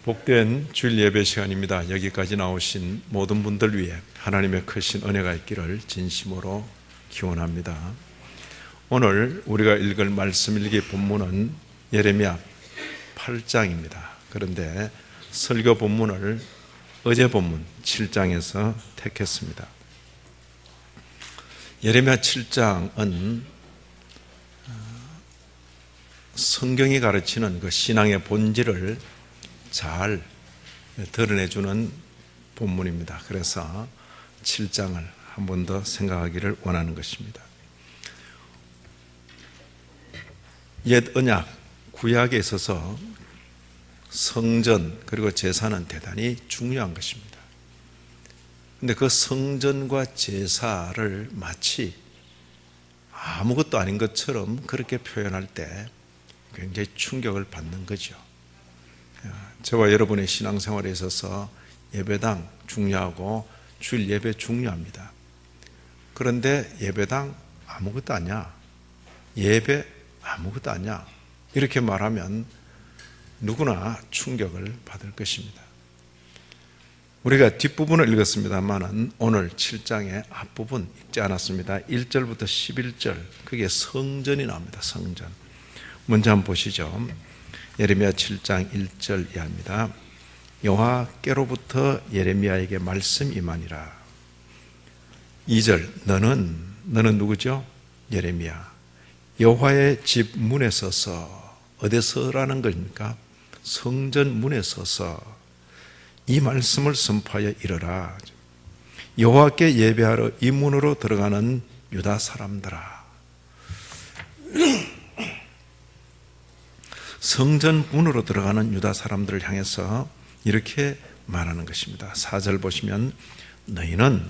복된 주일 예배 시간입니다. 여기까지 나오신 모든 분들 위해 하나님의 크신 은혜가 있기를 진심으로 기원합니다. 오늘 우리가 읽을 말씀 일기 본문은 예레미야 8장입니다. 그런데 설교 본문을 어제 본문 7장에서 택했습니다. 예레미야 7장은 성경이 가르치는 그 신앙의 본질을 잘 드러내주는 본문입니다. 그래서 7장을 한 번 더 생각하기를 원하는 것입니다. 옛 언약, 구약에 있어서 성전 그리고 제사는 대단히 중요한 것입니다. 그런데 그 성전과 제사를 마치 아무것도 아닌 것처럼 그렇게 표현할 때 굉장히 충격을 받는 거죠. 저와 여러분의 신앙생활에 있어서 예배당 중요하고 주일 예배 중요합니다. 그런데 예배당 아무것도 아니야, 예배 아무것도 아니야, 이렇게 말하면 누구나 충격을 받을 것입니다. 우리가 뒷부분을 읽었습니다만 오늘 7장의 앞부분 읽지 않았습니다. 1절부터 11절, 그게 성전이 나옵니다. 성전. 먼저 한번 보시죠. 예레미야 7장 1절 이하입니다. 여호와께로부터 예레미야에게 말씀 임하니라. 2절, 너는 누구죠? 예레미야. 여호와의 집 문에 서서, 어디 서라는 겁니까? 성전 문에 서서 이 말씀을 선포하여 이르라. 여호와께 예배하러 이 문으로 들어가는 유다 사람들아. 성전 문으로 들어가는 유다 사람들을 향해서 이렇게 말하는 것입니다. 4절 보시면 너희는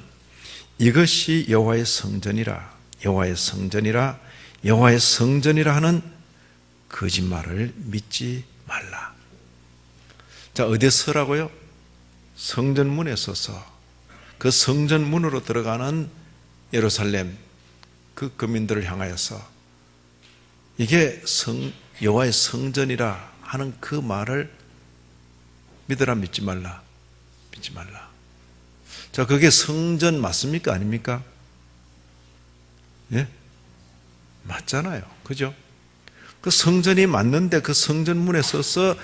이것이 여호와의 성전이라, 여호와의 성전이라, 여호와의 성전이라 하는 거짓말을 믿지 말라. 자, 어디에 서라고요? 성전 문에 서서 그 성전 문으로 들어가는 예루살렘 그 거민들을 향하여서 이게 여호와의 성전이라 하는 그 말을 믿으라, 믿지 말라? 믿지 말라. 자, 그게 성전 맞습니까? 아닙니까? 예? 맞잖아요. 그죠? 그 성전이 맞는데 그 성전 문에 서서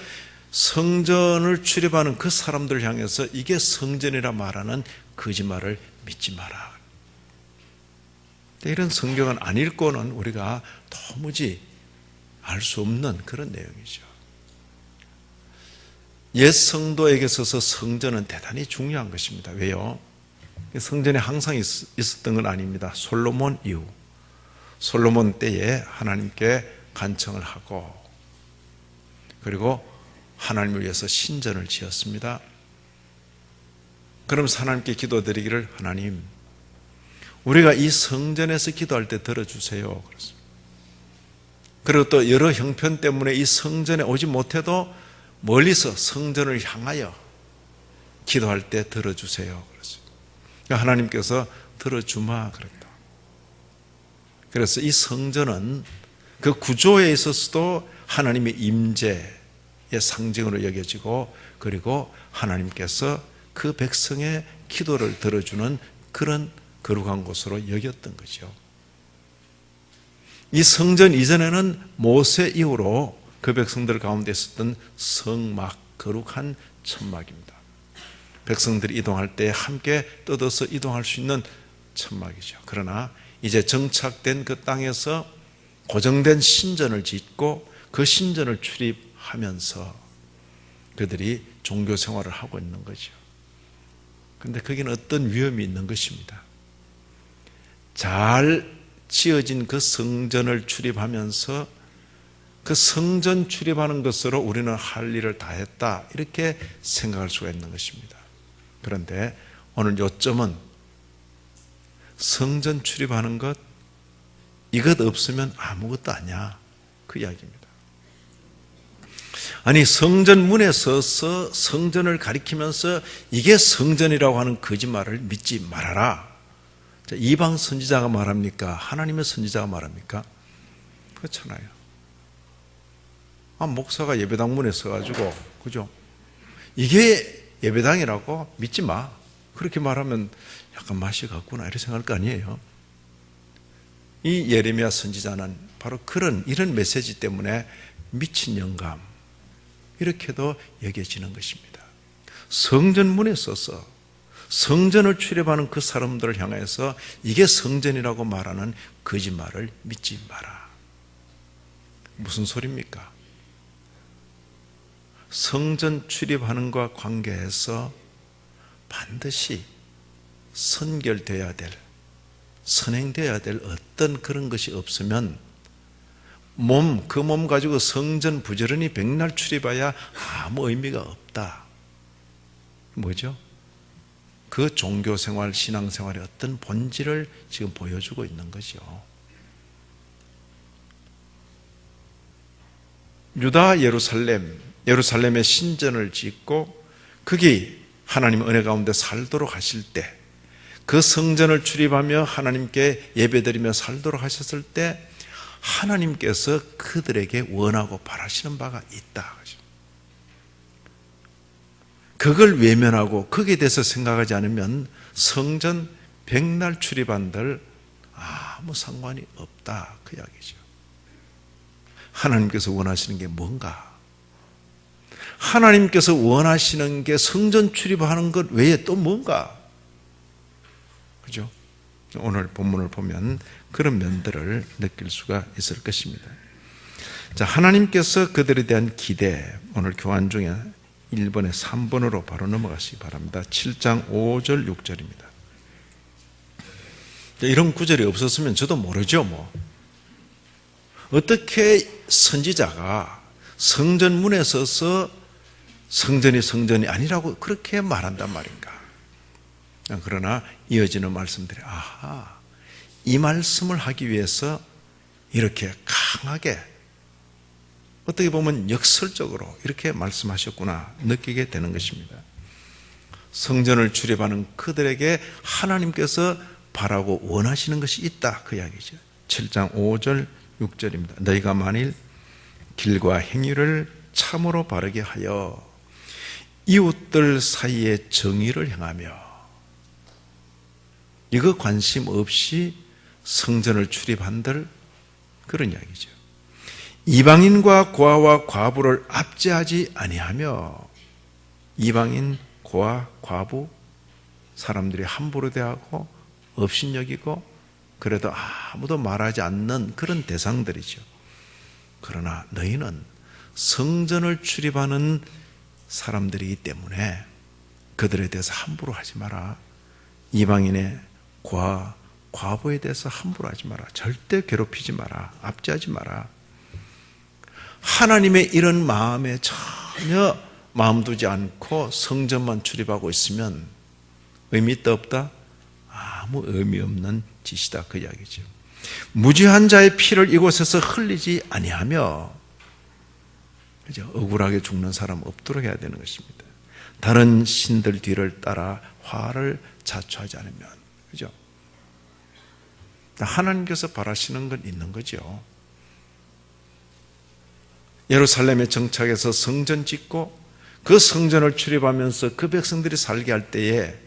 성전을 출입하는 그 사람들을 향해서 이게 성전이라 말하는 거짓말을 믿지 마라. 이런 성경은 안 읽고는 우리가 도무지 알 수 없는 그런 내용이죠. 옛 성도에게 있어서 성전은 대단히 중요한 것입니다. 왜요? 성전에 항상 있었던 건 아닙니다. 솔로몬 이후, 솔로몬 때에 하나님께 간청을 하고 그리고 하나님을 위해서 신전을 지었습니다. 그러면서 하나님께 기도드리기를, 하나님, 우리가 이 성전에서 기도할 때 들어주세요. 그렇습니다. 그리고 또 여러 형편 때문에 이 성전에 오지 못해도 멀리서 성전을 향하여 기도할 때 들어주세요. 그렇습니다. 하나님께서 들어주마 그랬다. 그래서 이 성전은 그 구조에 있어서도 하나님의 임재의 상징으로 여겨지고, 그리고 하나님께서 그 백성의 기도를 들어주는 그런 거룩한 곳으로 여겼던 거죠. 이 성전 이전에는 모세 이후로 그 백성들 가운데 있었던 성막, 거룩한 천막입니다. 백성들이 이동할 때 함께 뜯어서 이동할 수 있는 천막이죠. 그러나 이제 정착된 그 땅에서 고정된 신전을 짓고 그 신전을 출입하면서 그들이 종교 생활을 하고 있는 거죠. 그런데 거기는 어떤 위험이 있는 것입니다. 잘 지어진 그 성전을 출입하면서 그 성전 출입하는 것으로 우리는 할 일을 다 했다, 이렇게 생각할 수가 있는 것입니다. 그런데 오늘 요점은 성전 출입하는 것, 이것 없으면 아무것도 아니야, 그 이야기입니다. 아니, 성전 문에 서서 성전을 가리키면서 이게 성전이라고 하는 거짓말을 믿지 말아라. 이방 선지자가 말합니까? 하나님의 선지자가 말합니까? 그렇잖아요. 목사가 예배당 문에 서가지고, 그죠? 이게 예배당이라고 믿지 마. 그렇게 말하면 약간 맛이 같구나 이렇게 생각할 거 아니에요. 이 예레미야 선지자는 바로 이런 메시지 때문에 미친 영감 이렇게도 여겨지는 것입니다. 성전 문에 서서 성전을 출입하는 그 사람들을 향해서 이게 성전이라고 말하는 거짓말을 믿지 마라. 무슨 소리입니까? 성전 출입하는 것과 관계해서 반드시 선결되어야 될, 선행되어야 될 어떤 그런 것이 없으면 그 몸 가지고 성전 부지런히 백날 출입해야 아무 의미가 없다. 뭐죠? 그 종교생활, 신앙생활의 어떤 본질을 지금 보여주고 있는 거죠. 유다 예루살렘의 신전을 짓고 거기 하나님 은혜 가운데 살도록 하실 때, 그 성전을 출입하며 하나님께 예배드리며 살도록 하셨을 때 하나님께서 그들에게 원하고 바라시는 바가 있다. 그걸 외면하고 거기에 대해서 생각하지 않으면 성전 백날 출입한들 아무 상관이 없다. 그 이야기죠. 하나님께서 원하시는 게 뭔가? 하나님께서 원하시는 게 성전 출입하는 것 외에 또 뭔가? 그죠? 오늘 본문을 보면 그런 면들을 느낄 수가 있을 것입니다. 자, 하나님께서 그들에 대한 기대, 오늘 교환 중에 1번에 3번으로 바로 넘어가시기 바랍니다. 7장 5절 6절입니다. 이런 구절이 없었으면 저도 모르죠. 어떻게 선지자가 성전 문에 서서 성전이 아니라고 그렇게 말한단 말인가? 그러나 이어지는 말씀들이 이 말씀을 하기 위해서 이렇게 강하게, 어떻게 보면 역설적으로 이렇게 말씀하셨구나 느끼게 되는 것입니다. 성전을 출입하는 그들에게 하나님께서 바라고 원하시는 것이 있다, 그 이야기죠. 7장 5절 6절입니다. 너희가 만일 길과 행위를 참으로 바르게 하여 이웃들 사이에 정의를 행하며, 이거 관심 없이 성전을 출입한들, 그런 이야기죠. 이방인과 고아와 과부를 압제하지 아니하며, 이방인, 고아, 과부 사람들이 함부로 대하고 업신여기고 그래도 아무도 말하지 않는 그런 대상들이죠. 그러나 너희는 성전을 출입하는 사람들이기 때문에 그들에 대해서 함부로 하지 마라. 이방인의 고아, 과부에 대해서 함부로 하지 마라. 절대 괴롭히지 마라. 압제하지 마라. 하나님의 이런 마음에 전혀 마음 두지 않고 성전만 출입하고 있으면 의미 있다 없다? 아무 의미 없는 짓이다, 그 이야기죠. 무죄한 자의 피를 이곳에서 흘리지 아니하며, 그죠? 억울하게 죽는 사람 없도록 해야 되는 것입니다. 다른 신들 뒤를 따라 화를 자초하지 않으면, 그죠? 하나님께서 바라시는 건 있는 거죠. 예루살렘에 정착해서 성전 짓고 그 성전을 출입하면서 그 백성들이 살게 할 때에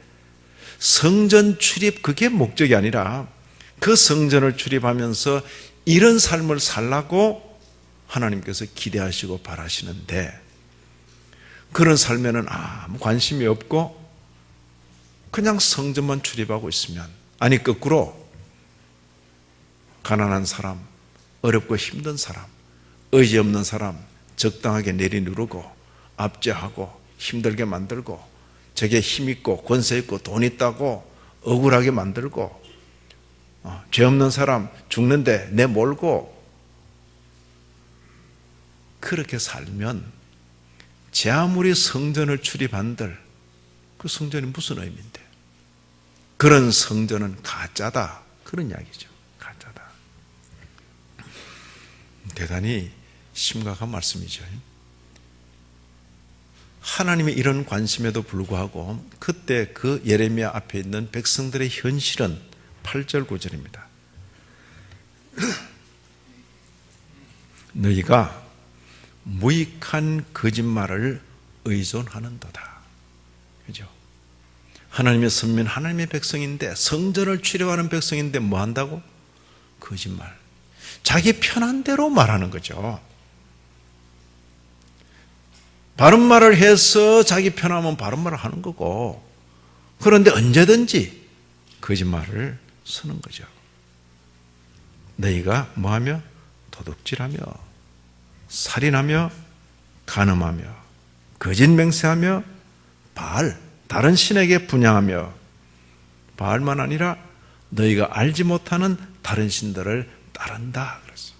성전 출입, 그게 목적이 아니라 그 성전을 출입하면서 이런 삶을 살라고 하나님께서 기대하시고 바라시는데, 그런 삶에는 아무 관심이 없고 그냥 성전만 출입하고 있으면, 아니 거꾸로 가난한 사람, 어렵고 힘든 사람, 의지 없는 사람 적당하게 내리누르고 압제하고 힘들게 만들고, 저게 힘 있고 권세 있고 돈 있다고 억울하게 만들고, 죄 없는 사람 죽는데 내몰고, 그렇게 살면 제 아무리 성전을 출입한들 그 성전이 무슨 의미인데? 그런 성전은 가짜다, 그런 이야기죠. 가짜다. 대단히 심각한 말씀이죠. 하나님의 이런 관심에도 불구하고 그때 그 예레미야 앞에 있는 백성들의 현실은 8절 9절입니다. 너희가 무익한 거짓말을 의존하는도다. 그죠? 하나님의 선민, 하나님의 백성인데, 성전을 출입하는 백성인데 뭐 한다고? 거짓말. 자기 편한 대로 말하는 거죠. 바른 말을 해서 자기 편하면 바른 말을 하는 거고, 그런데 언제든지 거짓말을 쓰는 거죠. 너희가 뭐하며? 도둑질하며 살인하며 간음하며 거짓 맹세하며 다른 신에게 분향하며, 바알만 아니라 너희가 알지 못하는 다른 신들을 따른다 그랬어.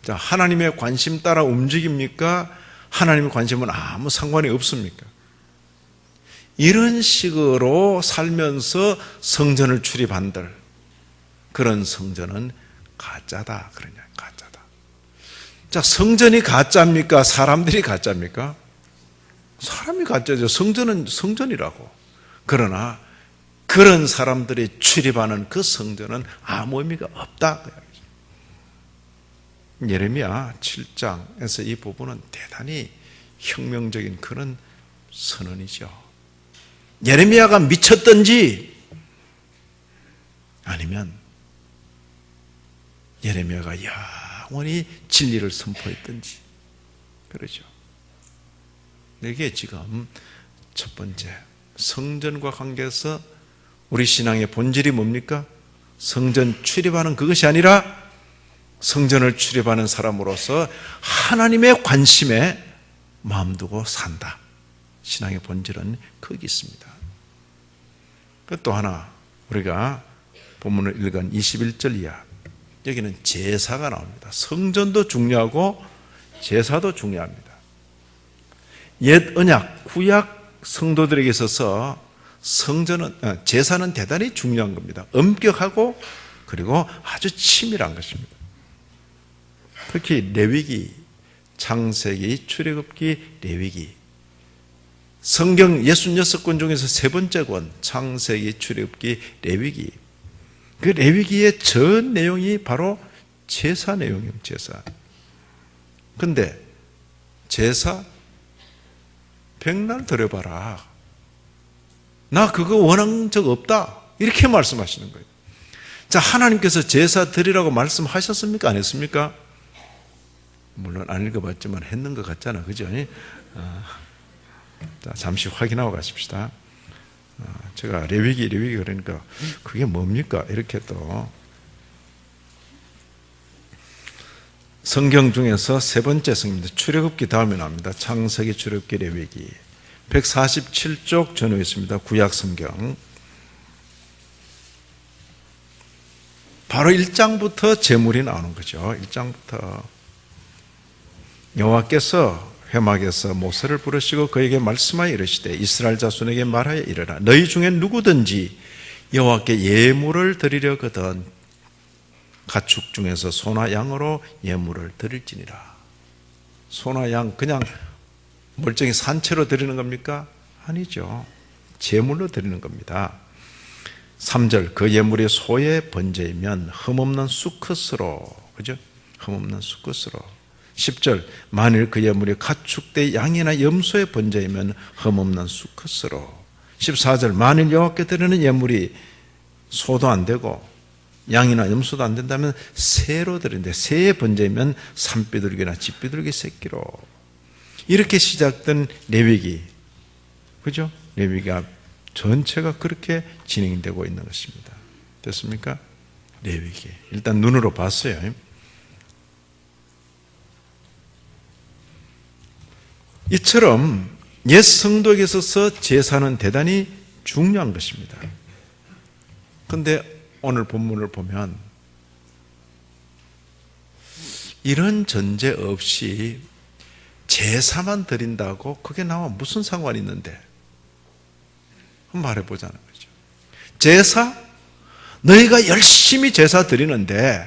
자, 하나님의 관심 따라 움직입니까? 하나님의 관심은 아무 상관이 없습니까? 이런 식으로 살면서 성전을 출입한들, 그런 성전은 가짜다 그러냐, 가짜다. 자, 성전이 가짜입니까? 사람들이 가짜입니까? 사람이 가짜죠. 성전은 성전이라고. 그러나 그런 사람들이 출입하는 그 성전은 아무 의미가 없다. 예레미야 7장에서 이 부분은 대단히 혁명적인 그런 선언이죠. 예레미야가 미쳤던지 아니면 예레미야가 영원히 진리를 선포했던지, 그러죠. 이게 지금 첫 번째, 성전과 관계해서 우리 신앙의 본질이 뭡니까? 성전 출입하는 그것이 아니라 성전을 출입하는 사람으로서 하나님의 관심에 마음 두고 산다. 신앙의 본질은 거기 있습니다. 또 하나, 우리가 본문을 읽은 21절 이하, 여기는 제사가 나옵니다. 성전도 중요하고 제사도 중요합니다. 옛 언약, 구약 성도들에게 있어서 제사는 대단히 중요한 겁니다. 엄격하고 그리고 아주 치밀한 것입니다. 특히 레위기, 창세기, 출애굽기, 레위기, 성경 66권 중에서 세 번째 권, 창세기, 출애굽기, 레위기. 그 레위기의 전 내용이 바로 제사 내용이에요. 제사. 근데 제사 백날 드려봐라, 나 그거 원한 적 없다, 이렇게 말씀하시는 거예요. 자, 하나님께서 제사 드리라고 말씀하셨습니까? 안 했습니까? 물론 안 읽어봤지만 했는 것 같잖아, 그죠? 자, 잠시 확인하고 가십시다. 제가 레위기 그러니까 그게 뭡니까? 이렇게 또 성경 중에서 세 번째 성경입니다. 출애굽기 다음에 나옵니다. 창세기, 출애굽기, 레위기 147쪽 전후에 있습니다. 구약 성경 바로 1장부터 제물이 나오는 거죠. 1장부터 여호와께서 회막에서 모세를 부르시고 그에게 말씀하여 이르시되 이스라엘 자손에게 말하여 이르라. 너희 중에 누구든지 여호와께 예물을 드리려거든 가축 중에서 소나 양으로 예물을 드릴지니라. 소나 양 그냥 멀쩡히 산채로 드리는 겁니까? 아니죠. 제물로 드리는 겁니다. 3절 그 예물이 소의 번제이면 흠없는 수컷으로, 그죠? 흠없는 수컷으로. 10절 만일 그 예물이 가축대 양이나 염소의 번제이면 흠없는 수컷으로. 14절 만일 여호와께 드리는 예물이 소도 안 되고 양이나 염소도 안 된다면 새로 드리는데 새의 번제이면 산비둘기나 집비둘기 새끼로. 이렇게 시작된 레위기, 그죠? 레위기가 전체가 그렇게 진행되고 있는 것입니다. 됐습니까? 레위기 일단 눈으로 봤어요. 이처럼 옛 성도에게 있어서 제사는 대단히 중요한 것입니다. 그런데 오늘 본문을 보면 이런 전제 없이 제사만 드린다고 그게 나와 무슨 상관이 있는데? 한번 말해보자는 거죠. 제사? 너희가 열심히 제사 드리는데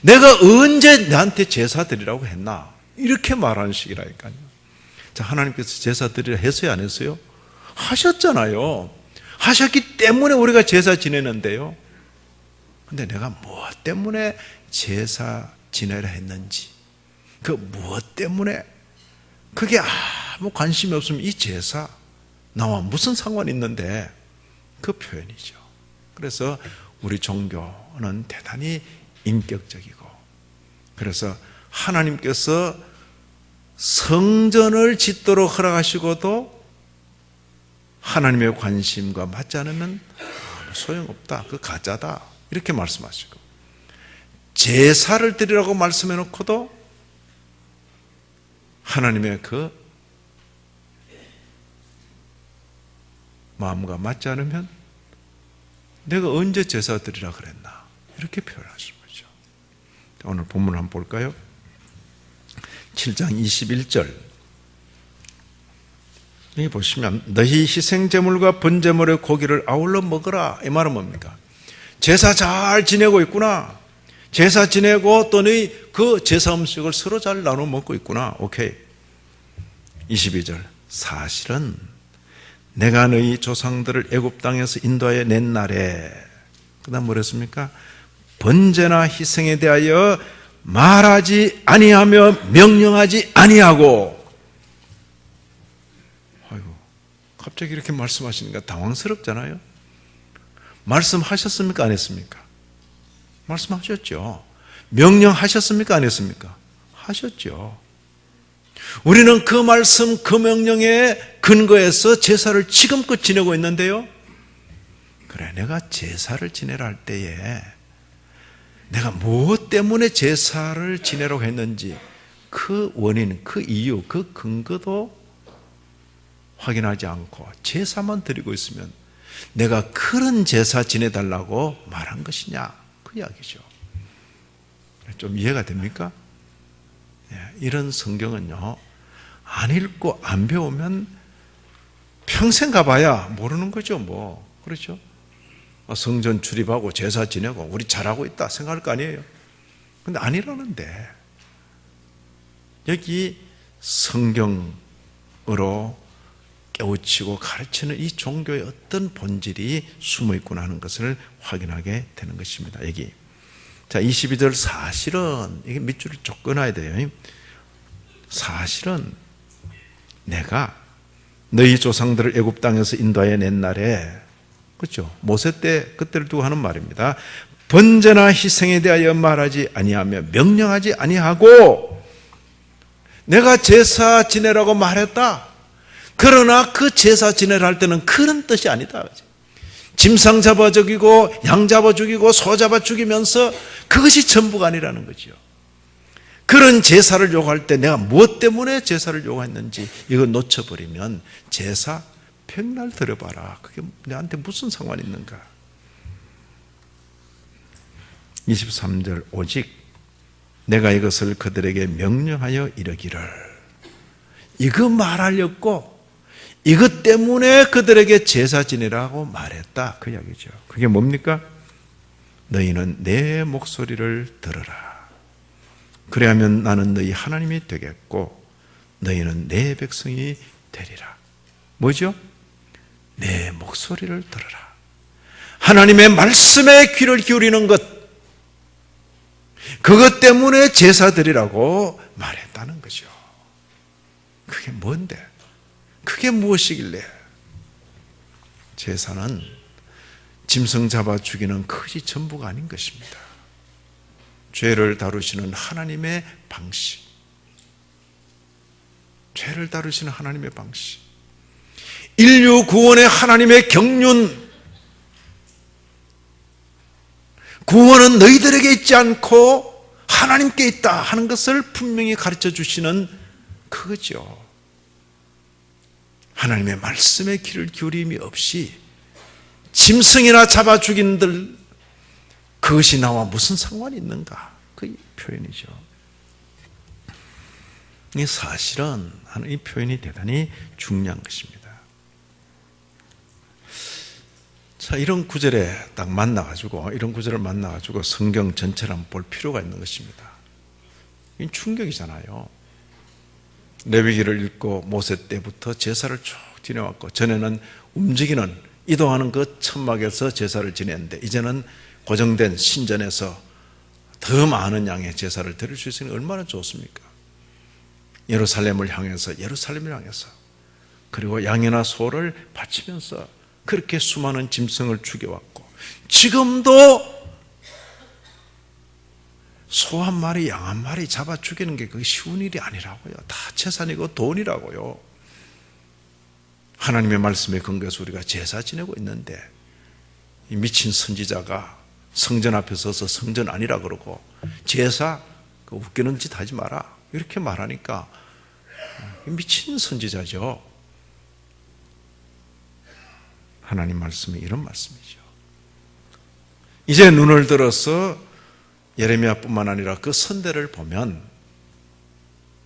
내가 언제 나한테 제사 드리라고 했나? 이렇게 말하는 식이라니까요. 자, 하나님께서 제사 드리라 했어요, 안 했어요? 하셨잖아요. 하셨기 때문에 우리가 제사 지내는데요. 근데 내가 무엇 때문에 제사 지내라 했는지, 그 무엇 때문에, 그게 아무 관심이 없으면 이 제사 나와 무슨 상관이 있는데 그 표현이죠. 그래서 우리 종교는 대단히 인격적이고, 그래서 하나님께서 성전을 짓도록 허락하시고도 하나님의 관심과 맞지 않으면 소용없다, 그 가짜다, 이렇게 말씀하시고, 제사를 드리라고 말씀해 놓고도 하나님의 그 마음과 맞지 않으면 내가 언제 제사 드리라 그랬나, 이렇게 표현하시는 거죠. 오늘 본문을 한번 볼까요? 7장 21절 여기 보시면 너희 희생제물과 번제물의 고기를 아울러 먹으라, 이 말은 뭡니까? 제사 잘 지내고 있구나, 제사 지내고 또 너희 그 제사 음식을 서로 잘 나눠 먹고 있구나, 오케이. 22절 사실은 내가 너희 조상들을 애굽 땅에서 인도하여 낸 날에, 그 다음 뭐랬습니까? 번제나 희생에 대하여 말하지 아니하며 명령하지 아니하고. 아이고, 갑자기 이렇게 말씀하시니까 당황스럽잖아요. 말씀하셨습니까? 안 했습니까? 말씀하셨죠. 명령하셨습니까? 안 했습니까? 하셨죠. 우리는 그 말씀, 그 명령에 근거해서 제사를 지금껏 지내고 있는데요. 그래, 내가 제사를 지내라 할 때에 내가 무엇 때문에 제사를 지내라고 했는지 그 원인, 그 이유, 그 근거도 확인하지 않고 제사만 드리고 있으면 내가 그런 제사 지내달라고 말한 것이냐, 그 이야기죠. 좀 이해가 됩니까? 이런 성경은요, 안 읽고 안 배우면 평생 가봐야 모르는 거죠, 뭐. 그렇죠? 성전 출입하고 제사 지내고 우리 잘하고 있다 생각할 거 아니에요. 근데 아니라는데, 여기 성경으로 깨우치고 가르치는 이 종교의 어떤 본질이 숨어 있구나 하는 것을 확인하게 되는 것입니다. 여기. 자, 22절 사실은, 이게 밑줄을 쭉 끊어야 돼요. 사실은 내가 너희 조상들을 애굽 땅에서 인도하여 낸 날에, 그렇죠? 모세 때 그때를 두고 하는 말입니다. 번제나 희생에 대하여 말하지 아니하며 명령하지 아니하고, 내가 제사 지내라고 말했다. 그러나 그 제사 지내라 할 때는 그런 뜻이 아니다. 짐승 잡아 죽이고 양 잡아 죽이고 소 잡아 죽이면서 그것이 전부가 아니라는 거죠. 그런 제사를 요구할 때 내가 무엇 때문에 제사를 요구했는지 이거 놓쳐버리면 제사 백날 들어봐라, 그게 내한테 무슨 상관이 있는가. 23절 오직 내가 이것을 그들에게 명령하여 이르기를, 이거 말하려고 이것 때문에 그들에게 제사 지내라고 말했다, 그 이야기죠. 그게 뭡니까? 너희는 내 목소리를 들으라. 그래야면 나는 너희 하나님이 되겠고 너희는 내 백성이 되리라. 뭐죠? 내 목소리를 들으라. 하나님의 말씀에 귀를 기울이는 것, 그것 때문에 제사 드리라고 말했다는 거죠. 그게 뭔데? 그게 무엇이길래? 제사는 짐승 잡아 죽이는 것이 전부가 아닌 것입니다. 죄를 다루시는 하나님의 방식, 죄를 다루시는 하나님의 방식, 인류 구원의 하나님의 경륜, 구원은 너희들에게 있지 않고 하나님께 있다 하는 것을 분명히 가르쳐 주시는 그거죠. 하나님의 말씀에 귀를 기울임이 없이 짐승이나 잡아 죽인들, 그것이 나와 무슨 상관이 있는가, 그 표현이죠. 이 사실은 하는 이 표현이 대단히 중요한 것입니다. 자, 이런 구절에 딱 만나가지고, 이런 구절을 만나가지고 성경 전체를 한번 볼 필요가 있는 것입니다. 이 충격이잖아요. 레위기를 읽고 모세 때부터 제사를 쭉 지내왔고, 전에는 움직이는, 이동하는 그 천막에서 제사를 지냈는데 이제는 고정된 신전에서 더 많은 양의 제사를 드릴 수 있으니 얼마나 좋습니까? 예루살렘을 향해서 그리고 양이나 소를 바치면서 그렇게 수많은 짐승을 죽여왔고, 지금도 소 한 마리, 양 한 마리 잡아 죽이는 게 그게 쉬운 일이 아니라고요. 다 재산이고 돈이라고요. 하나님의 말씀에 근거해서 우리가 제사 지내고 있는데, 이 미친 선지자가 성전 앞에 서서 성전 아니라 그러고, 제사 그 웃기는 짓 하지 마라 이렇게 말하니까 미친 선지자죠. 하나님 말씀이 이런 말씀이죠. 이제 눈을 들어서 예레미야뿐만 아니라 그 선대를 보면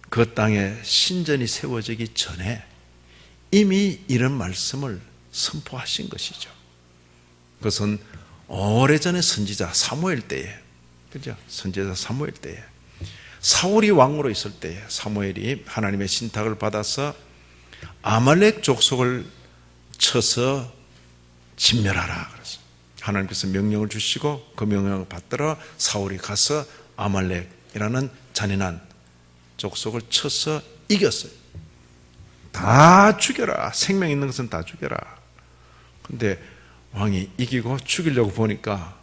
그 땅에 신전이 세워지기 전에 이미 이런 말씀을 선포하신 것이죠. 그것은 오래전에 선지자 사무엘 때에, 그죠? 선지자 사무엘 때에, 사울이 왕으로 있을 때에 사무엘이 하나님의 신탁을 받아서 아말렉 족속을 쳐서 진멸하라 그랬어요. 하나님께서 명령을 주시고 그 명령을 받들어 사울이 가서 아말렉이라는 잔인한 족속을 쳐서 이겼어요. 다 죽여라. 생명 있는 것은 다 죽여라. 근데 왕이 이기고 죽이려고 보니까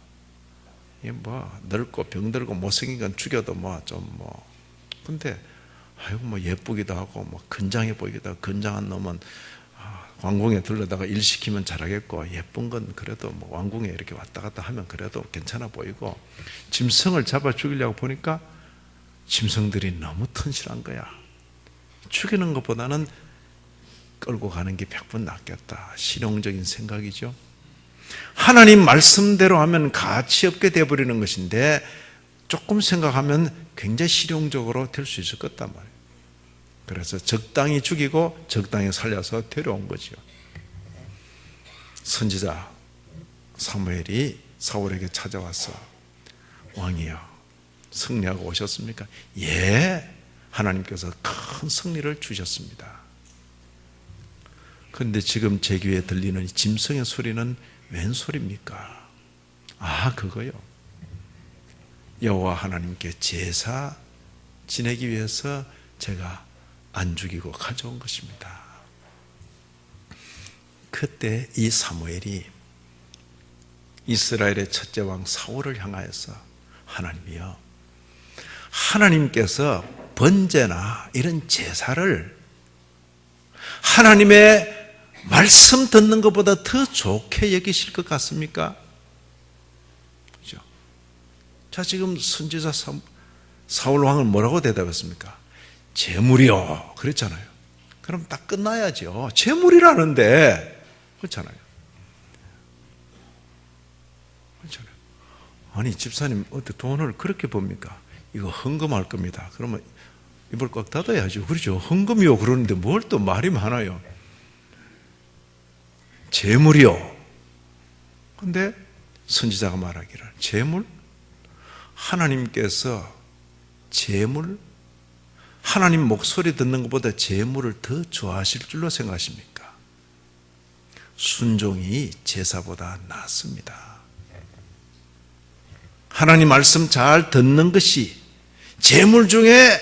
늙고 병들고 못생긴 건 죽여도 근데 예쁘기도 하고 건장해 보이기도 하고, 건장한 놈은 왕궁에 들러다가 일 시키면 잘하겠고, 예쁜 건 그래도 왕궁에 이렇게 왔다 갔다 하면 그래도 괜찮아 보이고, 짐승을 잡아 죽이려고 보니까 짐승들이 너무 튼실한 거야. 죽이는 것보다는 끌고 가는 게 100번 낫겠다. 실용적인 생각이죠. 하나님 말씀대로 하면 가치 없게 되어버리는 것인데, 조금 생각하면 굉장히 실용적으로 될 수 있을 것 같단 말이에요. 그래서 적당히 죽이고 적당히 살려서 데려온 거죠. 선지자 사무엘이 사울에게 찾아와서, 왕이여, 승리하고 오셨습니까? 예, 하나님께서 큰 승리를 주셨습니다. 그런데 지금 제 귀에 들리는 짐승의 소리는 웬 소리입니까? 그거요. 여호와 하나님께 제사 지내기 위해서 제가 안 죽이고 가져온 것입니다. 그때 이 사무엘이 이스라엘의 첫째 왕 사울을 향하여서, 하나님이여, 하나님께서 번제나 이런 제사를 하나님의 말씀 듣는 것보다 더 좋게 여기실 것 같습니까? 그죠? 자, 지금 선지자 사울 왕은 뭐라고 대답했습니까? 제물이요. 그랬잖아요. 그럼 딱 끝나야죠. 제물이라는데. 그렇잖아요. 아니, 집사님, 어떻게 돈을 그렇게 봅니까? 이거 헌금할 겁니다. 그러면 입을 꽉 닫아야죠. 그렇죠. 헌금이요. 그러는데 뭘 또 말이 많아요. 제물이요. 근데 선지자가 말하기를, 제물? 하나님께서 제물? 하나님 목소리 듣는 것보다 제물을 더 좋아하실 줄로 생각하십니까? 순종이 제사보다 낫습니다. 하나님 말씀 잘 듣는 것이 제물 중에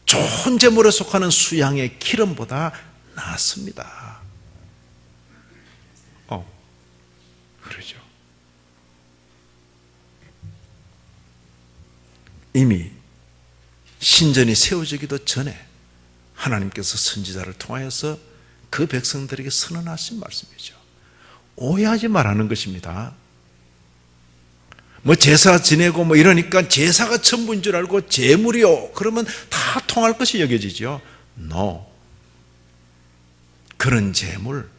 좋은 제물에 속하는 수양의 기름보다 낫습니다. 그러죠. 이미 신전이 세워지기도 전에 하나님께서 선지자를 통하여서 그 백성들에게 선언하신 말씀이죠. 오해하지 말라는 것입니다. 제사 지내고 이러니까 제사가 전부인 줄 알고 제물이요, 그러면 다 통할 것이 여겨지죠. No. 그런 제물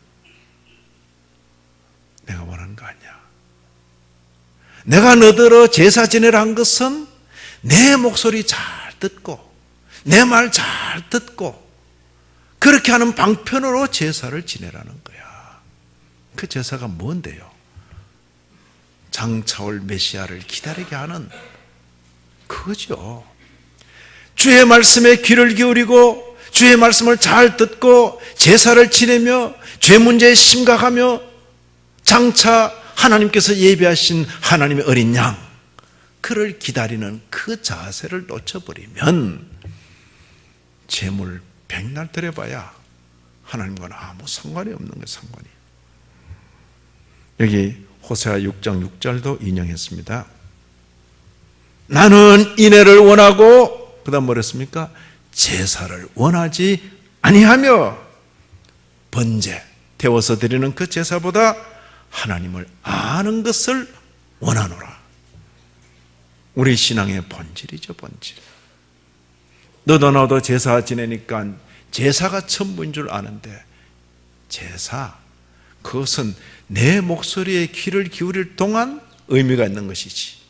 내가 원하는 거 아니야. 내가 너더러 제사 지내라 한 것은 내 목소리 잘 듣고 내 말 잘 듣고 그렇게 하는 방편으로 제사를 지내라는 거야. 그 제사가 뭔데요? 장차올 메시아를 기다리게 하는 그거죠. 주의 말씀에 귀를 기울이고 주의 말씀을 잘 듣고 제사를 지내며 죄 문제에 심각하며 장차 하나님께서 예비하신 하나님의 어린 양, 그를 기다리는 그 자세를 놓쳐버리면 재물 백날 드려봐야 하나님과는 아무 상관이 없는 거예요. 상관이. 여기 호세아 6장 6절도 인용했습니다. 나는 인애를 원하고, 그 다음 뭐랬습니까? 제사를 원하지 아니하며 번제, 태워서 드리는 그 제사보다 하나님을 아는 것을 원하노라. 우리 신앙의 본질이죠, 본질. 너도 나도 제사 지내니까 제사가 전부인 줄 아는데, 제사, 그것은 내 목소리에 귀를 기울일 동안 의미가 있는 것이지,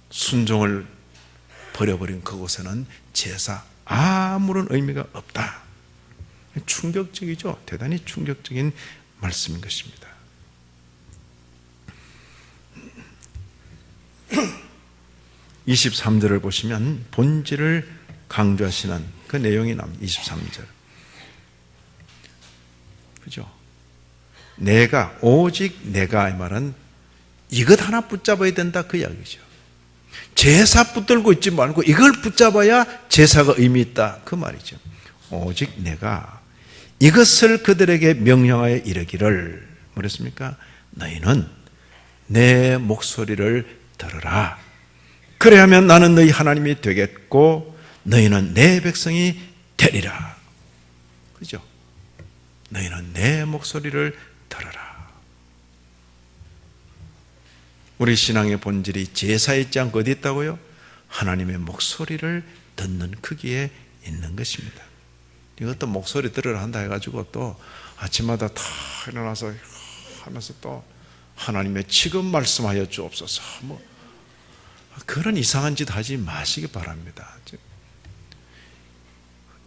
순종을 버려버린 그곳에는 제사 아무런 의미가 없다. 충격적이죠. 대단히 충격적인 말씀인 것입니다. 23절을 보시면 본질을 강조하시는 그 내용이 나옵니다. 23절. 그죠? 내가, 오직 내가, 이 말은 이것 하나 붙잡아야 된다, 그 이야기죠. 제사 붙들고 있지 말고 이걸 붙잡아야 제사가 의미 있다, 그 말이죠. 오직 내가 이것을 그들에게 명령하여 이르기를, 뭐랬습니까? 너희는 내 목소리를 들으라. 그래야면 나는 너희 하나님이 되겠고 너희는 내 백성이 되리라. 그죠? 너희는 내 목소리를 들으라. 우리 신앙의 본질이 제사에 있지 않고 어디 있다고요? 하나님의 목소리를 듣는 크기에 있는 것입니다. 이것도 목소리 들으라 한다 해가지고 또 아침마다 다 일어나서 하면서 또 하나님의 지금 말씀하여 주옵소서, 뭐 그런 이상한 짓 하지 마시기 바랍니다.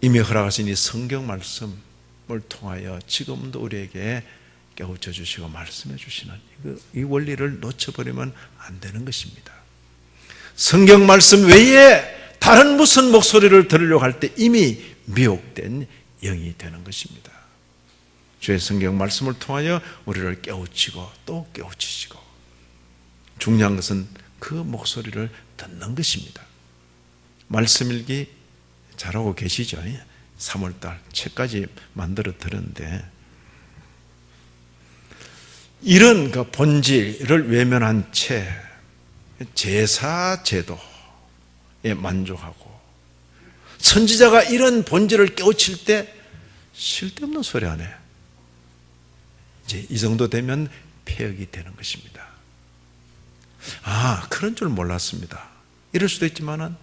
이미 허락하신 이 성경 말씀을 통하여 지금도 우리에게 깨우쳐 주시고 말씀해 주시는 이 원리를 놓쳐버리면 안 되는 것입니다. 성경 말씀 외에 다른 무슨 목소리를 들으려고 할 때 이미 미혹된 영이 되는 것입니다. 주의 성경 말씀을 통하여 우리를 깨우치고 또 깨우치시고, 중요한 것은 그 목소리를 듣는 것입니다. 말씀 읽기 잘하고 계시죠? 3월달 책까지 만들어 드렸는데, 이런 그 본질을 외면한 채 제사 제도에 만족하고, 선지자가 이런 본질을 깨우칠 때 쓸데없는 소리 안 해. 이제 이 정도 되면 폐역이 되는 것입니다. 아, 그런 줄 몰랐습니다. 이럴 수도 있지만은,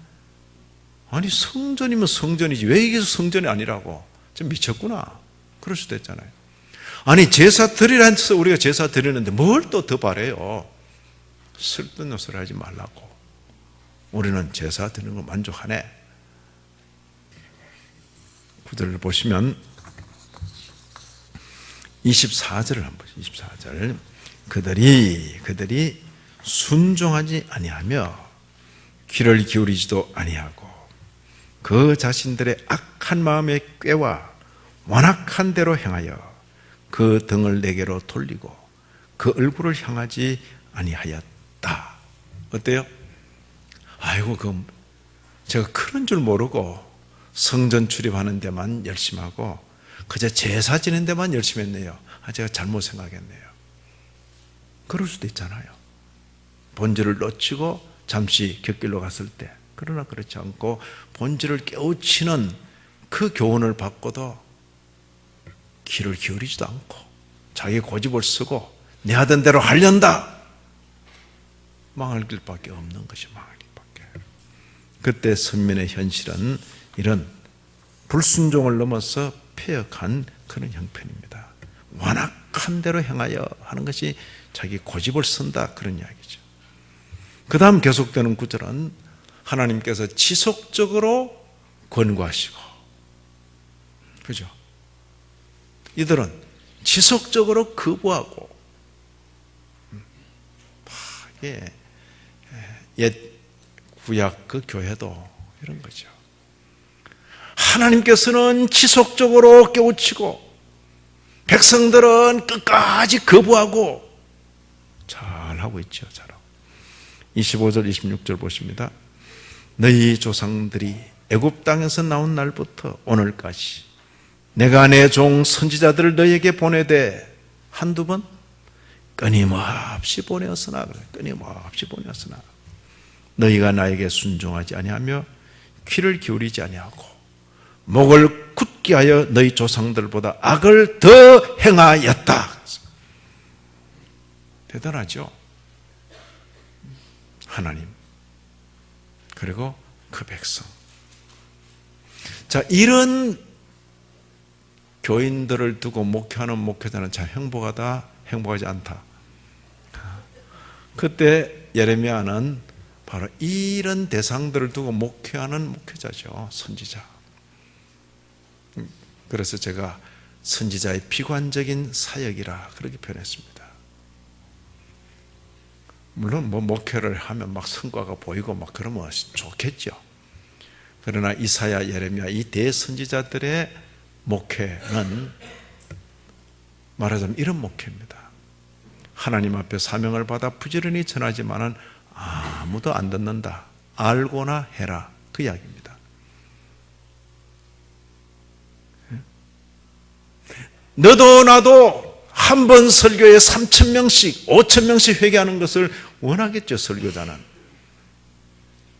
아니 성전이면 성전이지 왜 이게 성전이 아니라고, 좀 미쳤구나, 그럴 수도 있잖아요. 아니 제사 드리라 해서 우리가 제사 드리는데 뭘 또 더 바래요. 쓸데없는 소리 하지 말라고. 우리는 제사 드리는 거 만족하네. 구절을 보시면 24절을 한번 보시죠. 24절. 그들이 순종하지 아니하며 귀를 기울이지도 아니하고 그 자신들의 악한 마음에 꾀와 완악한 대로 행하여 그 등을 내게로 돌리고 그 얼굴을 향하지 아니하였다. 어때요? 아이고, 제가 그런 줄 모르고 성전 출입하는 데만 열심히 하고 그저 제사 지는 데만 열심히 했네요. 제가 잘못 생각했네요. 그럴 수도 있잖아요. 본질을 놓치고 잠시 곁길로 갔을 때. 그러나 그렇지 않고 본질을 깨우치는 그 교훈을 받고도 귀를 기울이지도 않고 자기 고집을 쓰고 내 하던 대로 하련다. 망할 길밖에 없는 것이 망할 길밖에. 그때 선민의 현실은 이런 불순종을 넘어서 폐역한 그런 형편입니다. 완악한 대로 행하여 하는 것이 자기 고집을 쓴다, 그런 이야기죠. 그 다음 계속되는 구절은 하나님께서 지속적으로 권고하시고, 그죠? 이들은 지속적으로 거부하고, 옛 구약 그 교회도 이런 거죠. 하나님께서는 지속적으로 깨우치고 백성들은 끝까지 거부하고 잘하고 있죠. 잘하고. 25절 26절 보십니다. 너희 조상들이 애굽 땅에서 나온 날부터 오늘까지 내가 내 종 선지자들을 너에게 보내되 한두 번 끊임없이 보내었으나 그래. 끊임없이 보내었으나 너희가 나에게 순종하지 아니하며 귀를 기울이지 아니하고 목을 굳게 하여 너희 조상들보다 악을 더 행하였다. 대단하죠? 하나님 그리고 그 백성. 자, 이런 교인들을 두고 목회하는 목회자는 참 행복하다, 행복하지 않다. 그때 예레미야는 바로 이런 대상들을 두고 목회하는 목회자죠. 선지자. 그래서 제가 선지자의 비관적인 사역이라 그렇게 표현했습니다. 물론 목회를 하면 막 성과가 보이고 막 그러면 좋겠죠. 그러나 이사야, 예레미야 이 대선지자들의 목회는 말하자면 이런 목회입니다. 하나님 앞에 사명을 받아 부지런히 전하지만은 아무도 안 듣는다. 알고나 해라. 그 이야기입니다. 너도 나도 한 번 설교에 3,000명씩 5,000명씩 회개하는 것을 원하겠죠, 설교자는.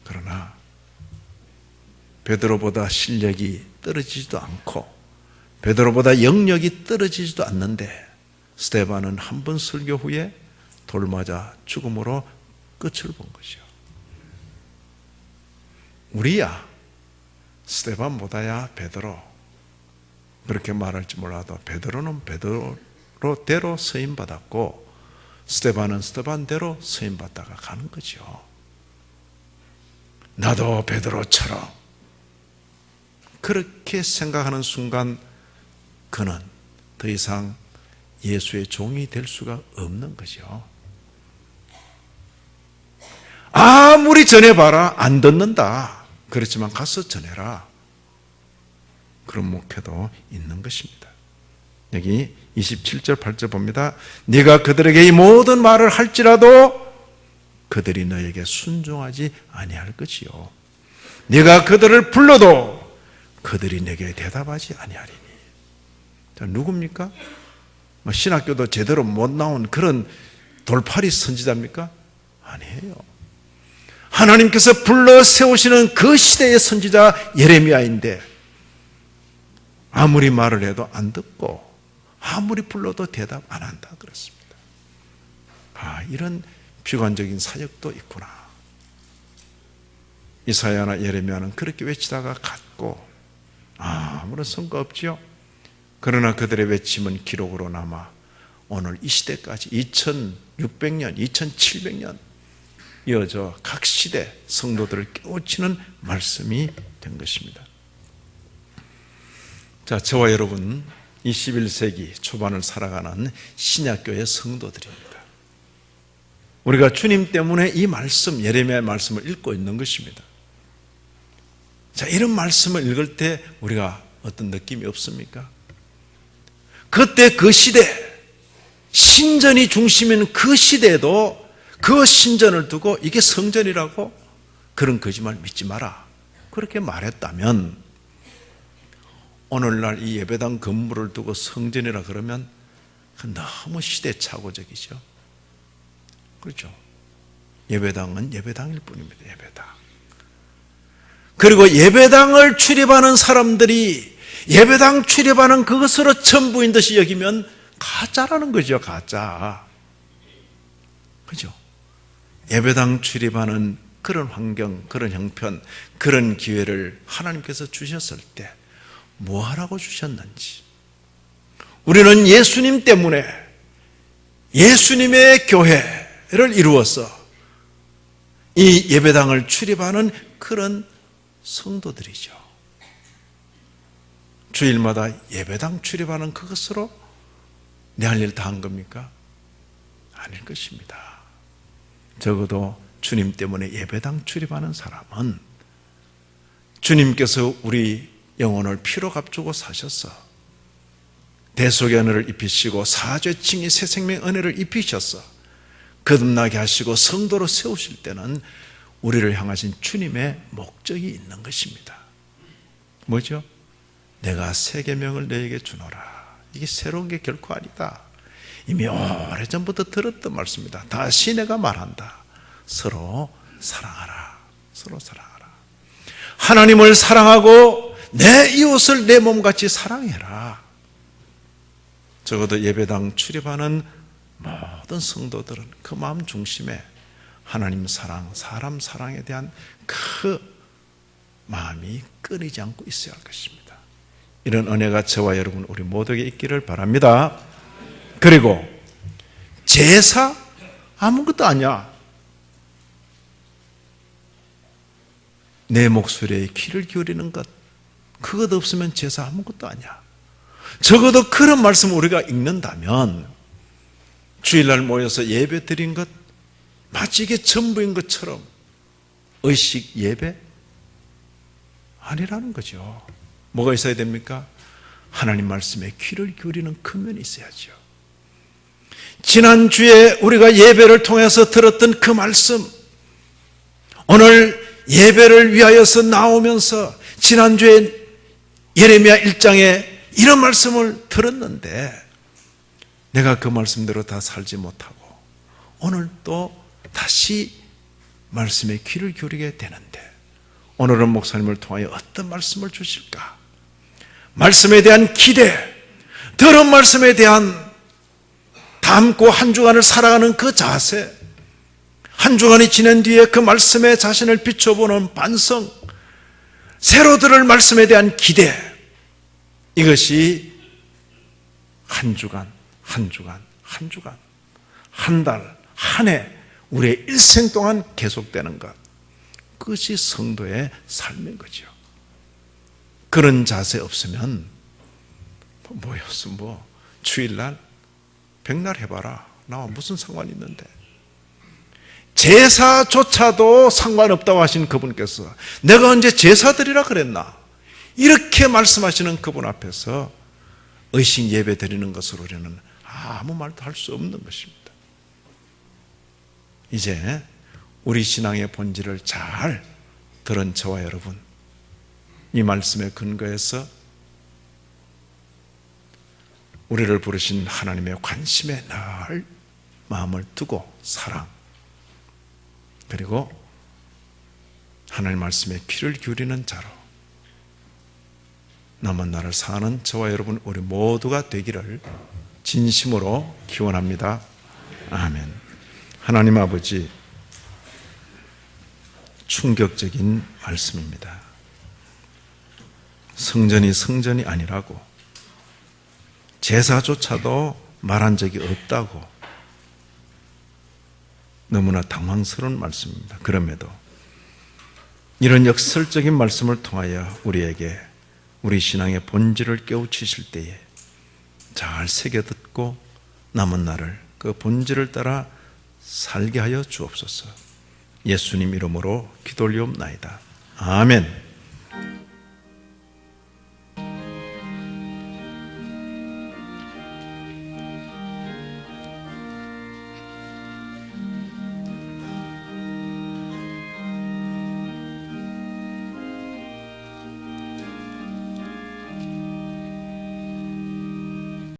그러나 베드로보다 실력이 떨어지지도 않고 베드로보다 영역이 떨어지지도 않는데 스데반은 한 번 설교 후에 돌 맞아 죽음으로 끝을 본 것이요. 우리야 스데반보다야 베드로, 그렇게 말할지 몰라도 베드로는 베드로대로 쓰임받았고 스데반은 스데반대로 쓰임받다가 가는 거죠. 나도 베드로처럼 그렇게 생각하는 순간 그는 더 이상 예수의 종이 될 수가 없는 거죠. 아무리 전해봐라 안 듣는다. 그렇지만 가서 전해라. 그런 목회도 있는 것입니다. 여기 27절 8절 봅니다. 네가 그들에게 이 모든 말을 할지라도 그들이 너에게 순종하지 아니할 것이요 네가 그들을 불러도 그들이 내게 대답하지 아니하리니. 자, 누굽니까? 신학교도 제대로 못 나온 그런 돌팔이 선지자입니까? 아니에요. 하나님께서 불러 세우시는 그 시대의 선지자 예레미야인데 아무리 말을 해도 안 듣고 아무리 불러도 대답 안 한다 그랬습니다. 이런 비관적인 사역도 있구나. 이사야나 예레미야는 그렇게 외치다가 갔고 아무런 성과 없지요. 그러나 그들의 외침은 기록으로 남아 오늘 이 시대까지 2600년, 2700년 이어져 각 시대 성도들을 깨우치는 말씀이 된 것입니다. 자, 저와 여러분 21세기 초반을 살아가는 신약교의 성도들입니다. 우리가 주님 때문에 이 말씀, 예레미야의 말씀을 읽고 있는 것입니다. 자, 이런 말씀을 읽을 때 우리가 어떤 느낌이 없습니까? 그때 그 시대, 신전이 중심인 그 시대에도 그 신전을 두고 이게 성전이라고 그런 거짓말 믿지 마라. 그렇게 말했다면 오늘날 이 예배당 건물을 두고 성전이라 그러면 너무 시대착오적이죠. 그렇죠? 예배당은 예배당일 뿐입니다. 예배당. 그리고 예배당을 출입하는 사람들이 예배당 출입하는 그것으로 전부인 듯이 여기면 가짜라는 거죠. 가짜. 그죠? 예배당 출입하는 그런 환경, 그런 형편, 그런 기회를 하나님께서 주셨을 때 뭐 하라고 주셨는지. 우리는 예수님 때문에 예수님의 교회를 이루어서 이 예배당을 출입하는 그런 성도들이죠. 주일마다 예배당 출입하는 그것으로 내 할 일 다 한 겁니까? 아닐 것입니다. 적어도 주님 때문에 예배당 출입하는 사람은 주님께서 우리 영혼을 피로 값주고 사셔서 대속의 은혜를 입히시고 사죄칭의 새 생명 은혜를 입히셔서 거듭나게 하시고 성도로 세우실 때는 우리를 향하신 주님의 목적이 있는 것입니다. 뭐죠? 내가 새 계명을 너에게 주노라. 이게 새로운 게 결코 아니다. 이미 오래전부터 들었던 말씀이다. 다시 내가 말한다. 서로 사랑하라. 서로 사랑하라. 하나님을 사랑하고 내 이웃을 내 몸같이 사랑해라. 적어도 예배당 출입하는 모든 성도들은 그 마음 중심에 하나님 사랑, 사람 사랑에 대한 그 마음이 끊이지 않고 있어야 할 것입니다. 이런 은혜가 저와 여러분 우리 모두에게 있기를 바랍니다. 그리고 제사 아무것도 아니야. 내 목소리에 귀를 기울이는 것, 그것 없으면 제사 아무것도 아니야. 적어도 그런 말씀을 우리가 읽는다면 주일날 모여서 예배 드린 것 마치 이게 전부인 것처럼 의식 예배? 아니라는 거죠. 뭐가 있어야 됩니까? 하나님 말씀에 귀를 기울이는 큰 면이 있어야죠. 지난주에 우리가 예배를 통해서 들었던 그 말씀, 오늘 예배를 위하여서 나오면서 지난주에 예레미야 1장에 이런 말씀을 들었는데 내가 그 말씀대로 다 살지 못하고 오늘 또 다시 말씀에 귀를 기울이게 되는데 오늘은 목사님을 통하여 어떤 말씀을 주실까? 말씀에 대한 기대, 들은 말씀에 대한 담고 한 주간을 살아가는 그 자세, 한 주간이 지난 뒤에 그 말씀에 자신을 비춰보는 반성, 새로 들을 말씀에 대한 기대, 이것이 한 주간, 한 주간, 한 주간, 한 달, 한 해, 우리의 일생 동안 계속되는 것, 그것이 성도의 삶인 거죠. 그런 자세 없으면 뭐였어? 주일날 백날 해봐라. 나와 무슨 상관이 있는데. 제사조차도 상관없다고 하신 그분께서 내가 언제 제사 드리라 그랬나? 이렇게 말씀하시는 그분 앞에서 의식 예배 드리는 것으로 우리는 아무 말도 할 수 없는 것입니다. 이제 우리 신앙의 본질을 잘 들은 저와 여러분, 이 말씀에 근거해서 우리를 부르신 하나님의 관심에 늘 마음을 두고 사랑, 그리고 하나님 말씀에 귀를 기울이는 자로 남은 날을 사는 저와 여러분 우리 모두가 되기를 진심으로 기원합니다. 아멘. 하나님 아버지, 충격적인 말씀입니다. 성전이 성전이 아니라고, 제사조차도 말한 적이 없다고, 너무나 당황스러운 말씀입니다. 그럼에도 이런 역설적인 말씀을 통하여 우리에게 우리 신앙의 본질을 깨우치실 때에 잘 새겨듣고 남은 날을 그 본질을 따라 살게 하여 주옵소서. 예수님 이름으로 기도 올리옵나이다. 아멘.